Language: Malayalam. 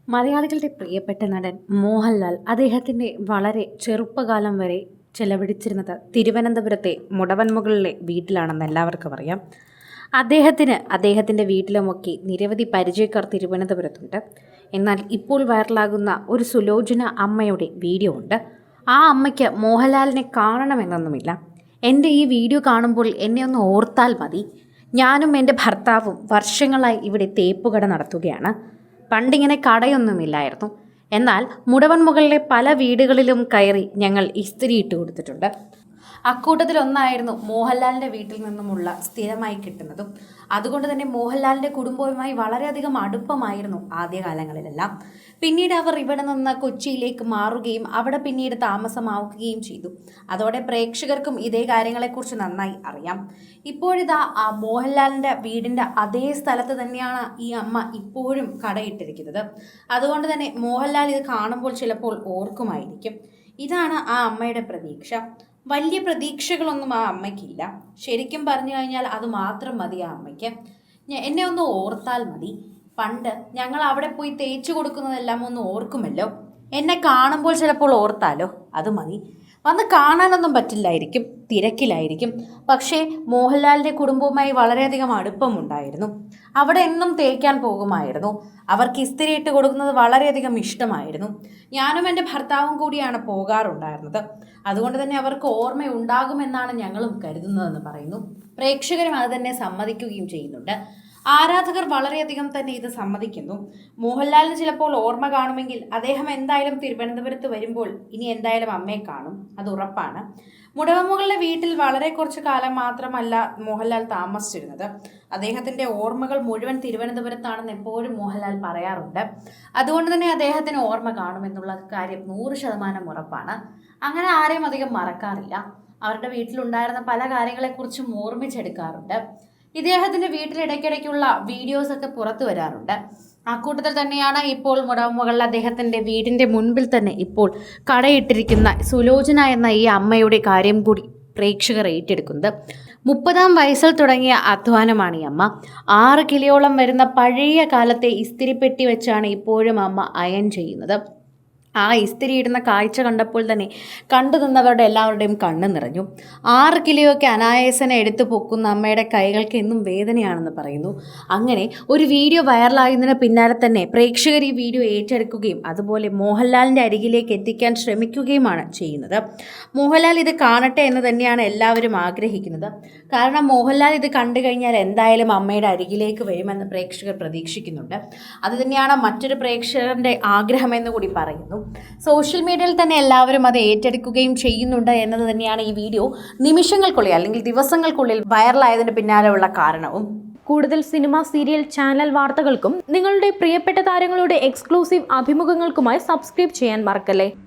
മലയാളികളുടെ പ്രിയപ്പെട്ട നടൻ മോഹൻലാൽ അദ്ദേഹത്തിൻ്റെ വളരെ ചെറുപ്പകാലം വരെ ചെലവഴിച്ചിരുന്നത് തിരുവനന്തപുരത്തെ മുടവൻമുകളിലെ വീട്ടിലാണെന്ന് എല്ലാവർക്കും അറിയാം. അദ്ദേഹത്തിൻ്റെ വീട്ടിലുമൊക്കെ നിരവധി പരിചയക്കാർ തിരുവനന്തപുരത്തുണ്ട്. എന്നാൽ ഇപ്പോൾ വൈറലാകുന്ന ഒരു സുലോചന അമ്മയുടെ വീഡിയോ ഉണ്ട്. ആ അമ്മയ്ക്ക് മോഹൻലാലിനെ കാണണമെന്നൊന്നുമില്ല. എൻ്റെ ഈ വീഡിയോ കാണുമ്പോൾ എന്നെ ഒന്ന് ഓർത്താൽ മതി. ഞാനും എൻ്റെ ഭർത്താവും വർഷങ്ങളായി ഇവിടെ തേപ്പുകട നടത്തുകയാണ്. പണ്ടിങ്ങനെ കടയൊന്നുമില്ലായിരുന്നു. എന്നാൽ മുടവൻമുകളിലെ പല വീടുകളിലും കയറി ഞങ്ങൾ ഇസ്തിരി ഇട്ട് കൊടുത്തിട്ടുണ്ട്. അക്കൂട്ടത്തിലൊന്നായിരുന്നു മോഹൻലാലിൻ്റെ വീട്ടിൽ നിന്നുമുള്ള സ്ഥിരമായി കിട്ടുന്നതും. അതുകൊണ്ട് തന്നെ മോഹൻലാലിൻ്റെ കുടുംബവുമായി വളരെയധികം അടുപ്പമായിരുന്നു ആദ്യകാലങ്ങളിലെല്ലാം. പിന്നീട് അവർ ഇവിടെ നിന്ന് കൊച്ചിയിലേക്ക് മാറുകയും അവിടെ പിന്നീട് താമസമാവുകയും ചെയ്തു. അതോടെ പ്രേക്ഷകർക്കും ഇതേ കാര്യങ്ങളെക്കുറിച്ച് നന്നായി അറിയാം. ഇപ്പോഴിതാ ആ മോഹൻലാലിൻ്റെ വീടിൻ്റെ അതേ സ്ഥലത്ത് തന്നെയാണ് ഈ അമ്മ ഇപ്പോഴും കടയിട്ടിരിക്കുന്നത്. അതുകൊണ്ട് തന്നെ മോഹൻലാൽ ഇത് കാണുമ്പോൾ ചിലപ്പോൾ ഓർക്കുമായിരിക്കും. ഇതാണ് ആ അമ്മയുടെ പ്രതീക്ഷ. വലിയ പ്രതീക്ഷകളൊന്നും ആ അമ്മയ്ക്കില്ല. ശരിക്കും പറഞ്ഞു കഴിഞ്ഞാൽ അത് മാത്രം മതി ആ അമ്മയ്ക്ക്. എന്നെ ഒന്ന് ഓർത്താൽ മതി. പണ്ട് ഞങ്ങൾ അവിടെ പോയി തേച്ചു കൊടുക്കുന്നതെല്ലാം ഒന്ന് ഓർക്കുമല്ലോ. എന്നെ കാണുമ്പോൾ ചിലപ്പോൾ ഓർത്താലോ, അത് മതി. വന്ന് കാണാനൊന്നും പറ്റില്ലായിരിക്കും, തിരക്കിലായിരിക്കും. പക്ഷേ മോഹൻലാലിൻ്റെ കുടുംബവുമായി വളരെയധികം അടുപ്പമുണ്ടായിരുന്നു. അവിടെ എന്നും തേക്കാൻ പോകുമായിരുന്നു. അവർക്ക് ഇസ്തിരി ഇട്ട് കൊടുക്കുന്നത് വളരെയധികം ഇഷ്ടമായിരുന്നു. ഞാനും എൻ്റെ ഭർത്താവും കൂടിയാണ് പോകാറുണ്ടായിരുന്നത്. അതുകൊണ്ട് തന്നെ അവർക്ക് ഓർമ്മയുണ്ടാകുമെന്നാണ് ഞങ്ങളും കരുതുന്നതെന്ന് പറയുന്നു. പ്രേക്ഷകരും അത് തന്നെ സമ്മതിക്കുകയും ചെയ്യുന്നുണ്ട്. ആരാധകർ വളരെയധികം തന്നെ ഇത് സമ്മതിക്കുന്നു. മോഹൻലാലിന് ചിലപ്പോൾ ഓർമ്മ കാണുമെങ്കിൽ അദ്ദേഹം എന്തായാലും തിരുവനന്തപുരത്ത് വരുമ്പോൾ ഇനി എന്തായാലും അമ്മയെ കാണും, അത് ഉറപ്പാണ്. മുടവൻമുകളിലെ വീട്ടിൽ വളരെ കുറച്ച് കാലം മാത്രമല്ല മോഹൻലാൽ താമസിച്ചിരുന്നത്. അദ്ദേഹത്തിൻ്റെ ഓർമ്മകൾ മുഴുവൻ തിരുവനന്തപുരത്താണെന്ന് എപ്പോഴും മോഹൻലാൽ പറയാറുണ്ട്. അതുകൊണ്ട് തന്നെ അദ്ദേഹത്തിന് ഓർമ്മ കാണുമെന്നുള്ള കാര്യം 100% ഉറപ്പാണ്. അങ്ങനെ ആരെയും അധികം മറക്കാറില്ല. അവരുടെ വീട്ടിലുണ്ടായിരുന്ന പല കാര്യങ്ങളെക്കുറിച്ചും ഓർമ്മിച്ചെടുക്കാറുണ്ട്. ഇദ്ദേഹത്തിൻ്റെ വീട്ടിൽ ഇടയ്ക്കിടയ്ക്കുള്ള വീഡിയോസൊക്കെ പുറത്തു വരാറുണ്ട്. അക്കൂട്ടത്തിൽ തന്നെയാണ് ഇപ്പോൾ മുടവൻമുകളിൽ അദ്ദേഹത്തിൻ്റെ വീടിൻ്റെ മുൻപിൽ തന്നെ ഇപ്പോൾ കടയിട്ടിരിക്കുന്ന സുലോചന എന്ന ഈ അമ്മയുടെ കാര്യം കൂടി പ്രേക്ഷകർ ഏറ്റെടുക്കുന്നത്. 30-ാം വയസ്സിൽ തുടങ്ങിയ അധ്വാനമാണ് ഈ അമ്മ. 6 കിലോയോളം വരുന്ന പഴയ കാലത്തെ ഇസ്തിരിപ്പെട്ടി വെച്ചാണ് ഇപ്പോഴും അമ്മ അയൺ ചെയ്യുന്നത്. ആ ഇസ്തിരി ഇടുന്ന കാഴ്ച കണ്ടപ്പോൾ തന്നെ കണ്ടു നിന്നവരുടെ എല്ലാവരുടെയും കണ്ണ് നിറഞ്ഞു. 6 കിലോയൊക്കെ അനായാസനെ എടുത്തു പൊക്കുന്ന അമ്മയുടെ കൈകൾക്ക് എന്നും വേദനയാണെന്ന് പറയുന്നു. അങ്ങനെ ഒരു വീഡിയോ വൈറലായതിന് പിന്നാലെ തന്നെ പ്രേക്ഷകർ ഈ വീഡിയോ ഏറ്റെടുക്കുകയും അതുപോലെ മോഹൻലാലിൻ്റെ അരികിലേക്ക് എത്തിക്കാൻ ശ്രമിക്കുകയുമാണ് ചെയ്യുന്നത്. മോഹൻലാൽ ഇത് കാണട്ടെ എന്ന് തന്നെയാണ് എല്ലാവരും ആഗ്രഹിക്കുന്നത്. കാരണം മോഹൻലാൽ ഇത് കണ്ടു കഴിഞ്ഞാൽ എന്തായാലും അമ്മയുടെ അരികിലേക്ക് വരുമെന്ന് പ്രേക്ഷകർ പ്രതീക്ഷിക്കുന്നുണ്ട്. അതുതന്നെയാണ് മറ്റൊരു പ്രേക്ഷകരുടെ ആഗ്രഹമെന്ന് കൂടി പറയുന്നു. സോഷ്യൽ മീഡിയയിൽ തന്നെ എല്ലാവരും അത് ഏറ്റെടുക്കുകയും ചെയ്യുന്നുണ്ട് എന്നത് തന്നെയാണ് ഈ വീഡിയോ നിമിഷങ്ങൾക്കുള്ളിൽ അല്ലെങ്കിൽ ദിവസങ്ങൾക്കുള്ളിൽ വൈറലായതിന് പിന്നാലെയുള്ള കാരണവും. കൂടുതൽ സിനിമ, സീരിയൽ, ചാനൽ വാർത്തകൾക്കും നിങ്ങളുടെ പ്രിയപ്പെട്ട താരങ്ങളുടെ എക്സ്ക്ലൂസീവ് അഭിമുഖങ്ങൾക്കുമായി സബ്സ്ക്രൈബ് ചെയ്യാൻ മറക്കല്ലേ.